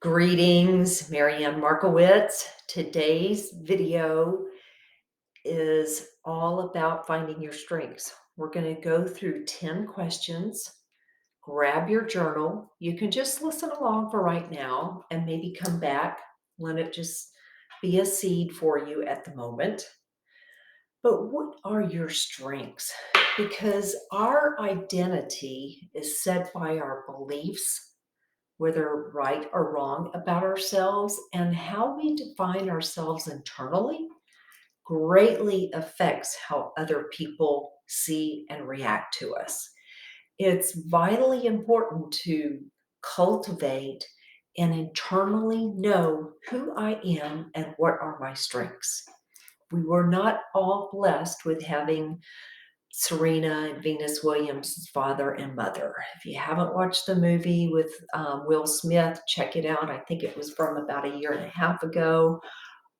Greetings, Marianne Markowitz. Today's video is all about finding your strengths. We're going to go through 10 questions. Grab your journal. You can just listen along for right now and maybe come back. Let it just be a seed for you at the moment. But what are your strengths? Because our identity is set by our beliefs, whether right or wrong about ourselves, and how we define ourselves internally greatly affects how other people see and react to us. It's vitally important to cultivate and internally know who I am and what are my strengths. We were not all blessed with having Serena and Venus Williams' father and mother. If you haven't watched the movie with Will Smith, check it out. I think it was from about a year and a half ago.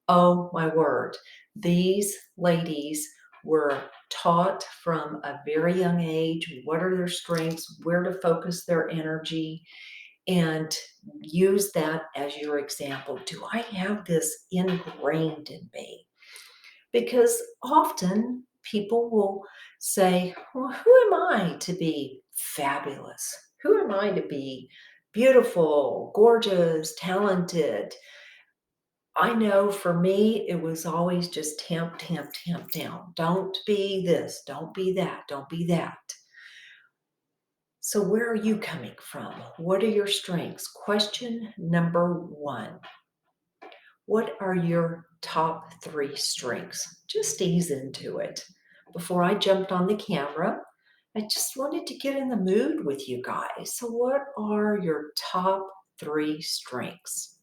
Oh my word. These ladies were taught from a very young age what are their strengths, where to focus their energy, and use that as your example. Do I have this ingrained in me? Because often people will say, well, who am I to be fabulous? Who am I to be beautiful, gorgeous, talented? I know for me, it was always just tamp down. Don't be this, don't be that, don't be that. So, where are you coming from? What are your strengths? Question number one. What are your top three strengths? Just ease into it. Before I jumped on the camera, I just wanted to get in the mood with you guys. So, what are your top three strengths?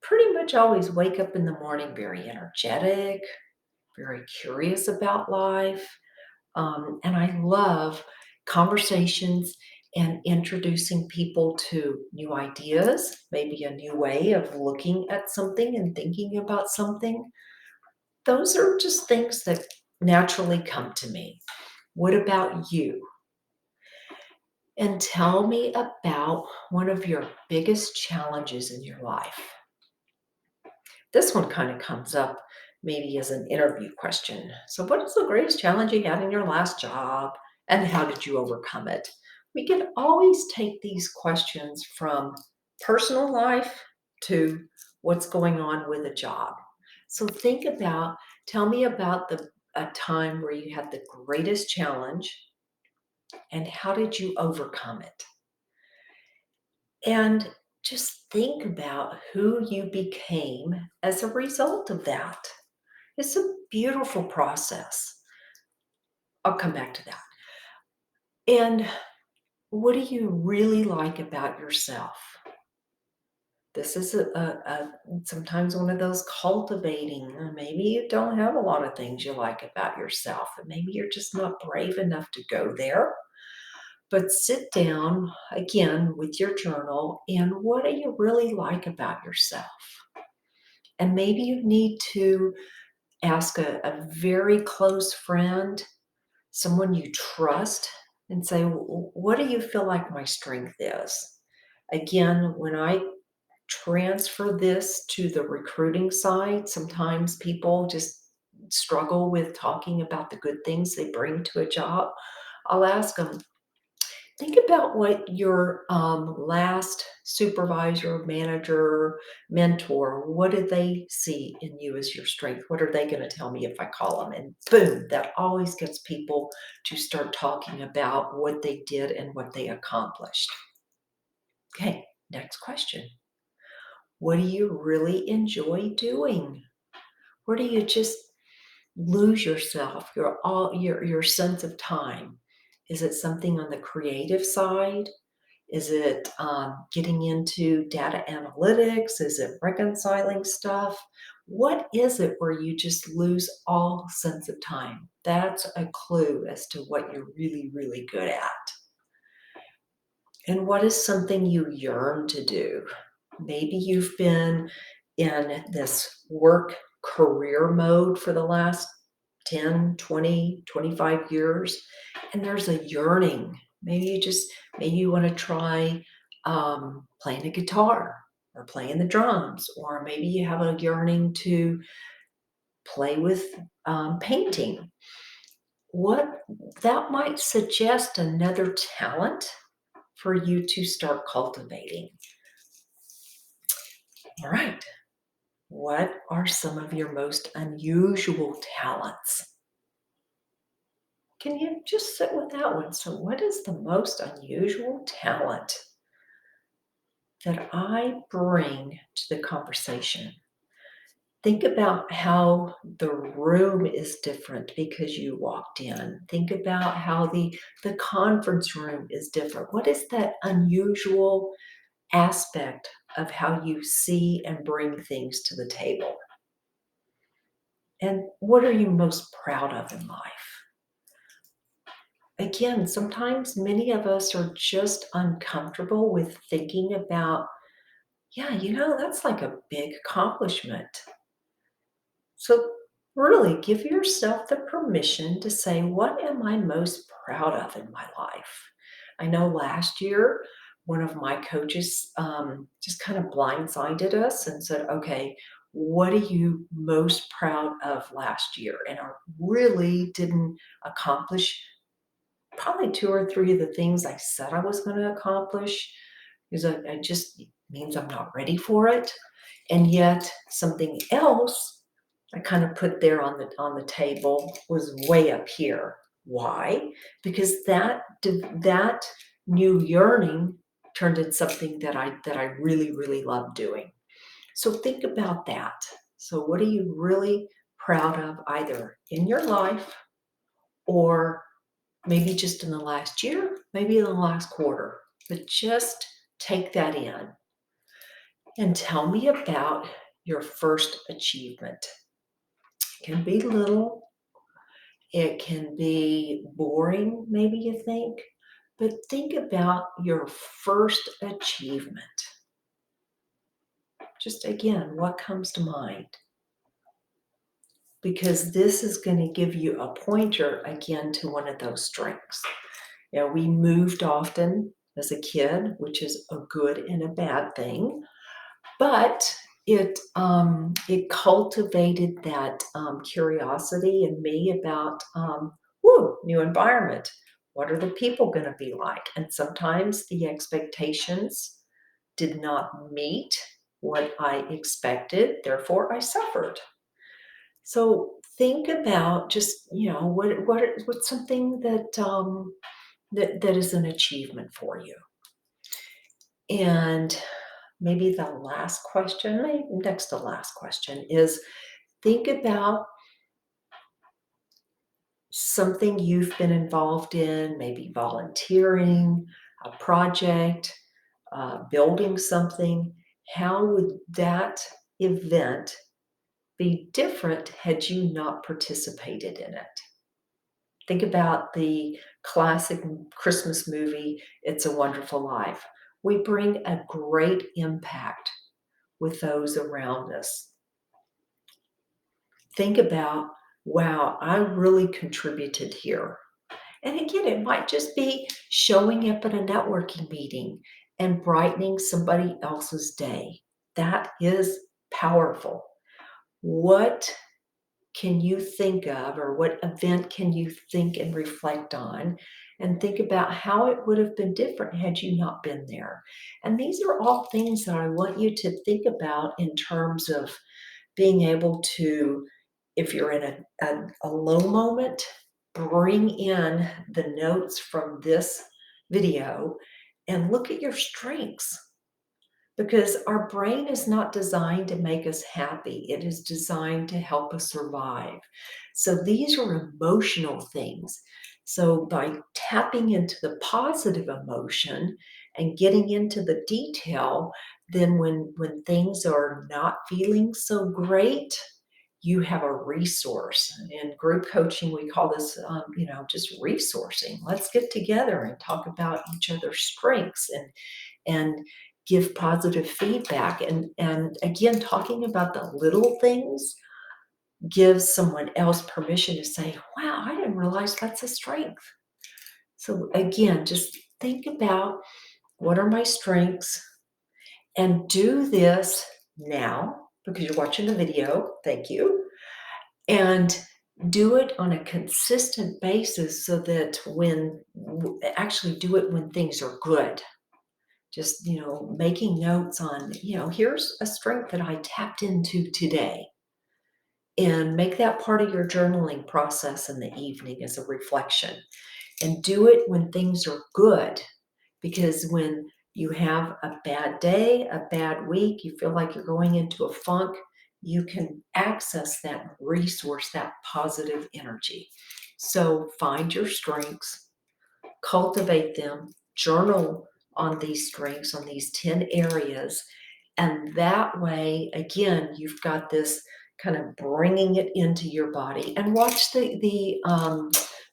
Pretty much always wake up in the morning very energetic, very curious about life. And I love conversations and introducing people to new ideas, maybe a new way of looking at something and thinking about something. Those are just things that naturally come to me. What about you? And tell me about one of your biggest challenges in your life. This one kind of comes up maybe as an interview question. So, what is the greatest challenge you had in your last job, and how did you overcome it? We can always take these questions from personal life to what's going on with a job. So, tell me about a time where you had the greatest challenge, and how did you overcome it? And just think about who you became as a result of that. It's a beautiful process. I'll come back to that. And what do you really like about yourself? This is sometimes one of those cultivating. Maybe you don't have a lot of things you like about yourself, and maybe you're just not brave enough to go there. But sit down again with your journal and what do you really like about yourself? And maybe you need to ask a very close friend, someone you trust, and say, what do you feel like my strength is? Again, when I transfer this to the recruiting side, sometimes people just struggle with talking about the good things they bring to a job. I'll ask them, think about what your last supervisor, manager, mentor, what did they see in you as your strength? What are they going to tell me if I call them? And boom, that always gets people to start talking about what they did and what they accomplished. Okay, next question. What do you really enjoy doing? Where do you just lose yourself, your sense of time? Is it something on the creative side? Is it getting into data analytics? Is it reconciling stuff? What is it where you just lose all sense of time? That's a clue as to what you're really, really good at. And what is something you yearn to do? Maybe you've been in this work career mode for the last 10, 20, 25 years, and there's a yearning. Maybe you want to try playing a guitar. or playing the drums, or maybe you have a yearning to play with painting. What that might suggest another talent for you to start cultivating. All right. What are some of your most unusual talents? Can you just sit with that one? So, what is the most unusual talent that I bring to the conversation? Think about how the room is different because you walked in. Think about how the conference room is different. What is that unusual aspect of how you see and bring things to the table? And what are you most proud of in life? Again, sometimes many of us are just uncomfortable with thinking about, yeah, that's like a big accomplishment. So, really give yourself the permission to say, what am I most proud of in my life? I know last year, one of my coaches just kind of blindsided us and said, okay, what are you most proud of last year? And I really didn't accomplish probably two or three of the things I said I was going to accomplish because I just means I'm not ready for it. And yet something else I kind of put there on the table was way up here. Why? Because that new yearning turned into something that I really, really love doing. So think about that. So what are you really proud of either in your life or maybe just in the last year, maybe in the last quarter, but just take that in and tell me about your first achievement. It can be little, it can be boring, maybe you think, but think about your first achievement. Just again, what comes to mind? Because this is going to give you a pointer again to one of those strengths. We moved often as a kid, which is a good and a bad thing, but it cultivated that curiosity in me about new environment. What are the people going to be like? And sometimes the expectations did not meet what I expected, therefore I suffered. So think about just what's something that is an achievement for you. And maybe the last question, maybe next to last question, is think about something you've been involved in, maybe volunteering, a project, building something. How would that event be different had you not participated in it? Think about the classic Christmas movie, It's a Wonderful Life. We bring a great impact with those around us. Think about, wow, I really contributed here. And again, it might just be showing up at a networking meeting and brightening somebody else's day. That is powerful. What can you think of, or what event can you think and reflect on, and think about how it would have been different had you not been there? And these are all things that I want you to think about in terms of being able to, if you're in a low moment, bring in the notes from this video and look at your strengths, because our brain is not designed to make us happy. It is designed to help us survive. So these are emotional things. So by tapping into the positive emotion and getting into the detail, then when things are not feeling so great, you have a resource. In group coaching, we call this, just resourcing. Let's get together and talk about each other's strengths and give positive feedback. And again, talking about the little things gives someone else permission to say, wow, I didn't realize that's a strength. So again, just think about, what are my strengths? And do this now because you're watching the video. Thank you. And do it on a consistent basis so that actually do it when things are good. Just, making notes on, here's a strength that I tapped into today. And make that part of your journaling process in the evening as a reflection. And do it when things are good, because when you have a bad day, a bad week, you feel like you're going into a funk, you can access that resource, that positive energy. So find your strengths, cultivate them, journal on these strengths, on these 10 areas. And that way, again, you've got this kind of bringing it into your body. And watch the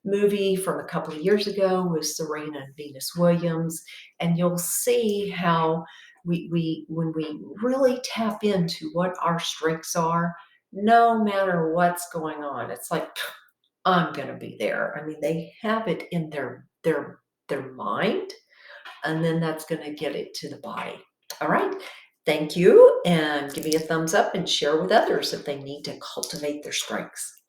movie from a couple of years ago with Serena and Venus Williams, and you'll see how when we really tap into what our strengths are, no matter what's going on, it's like I'm gonna be there. I mean, they have it in their mind, and then that's gonna get it to the body. All right. Thank you, and give me a thumbs up and share with others if they need to cultivate their strengths.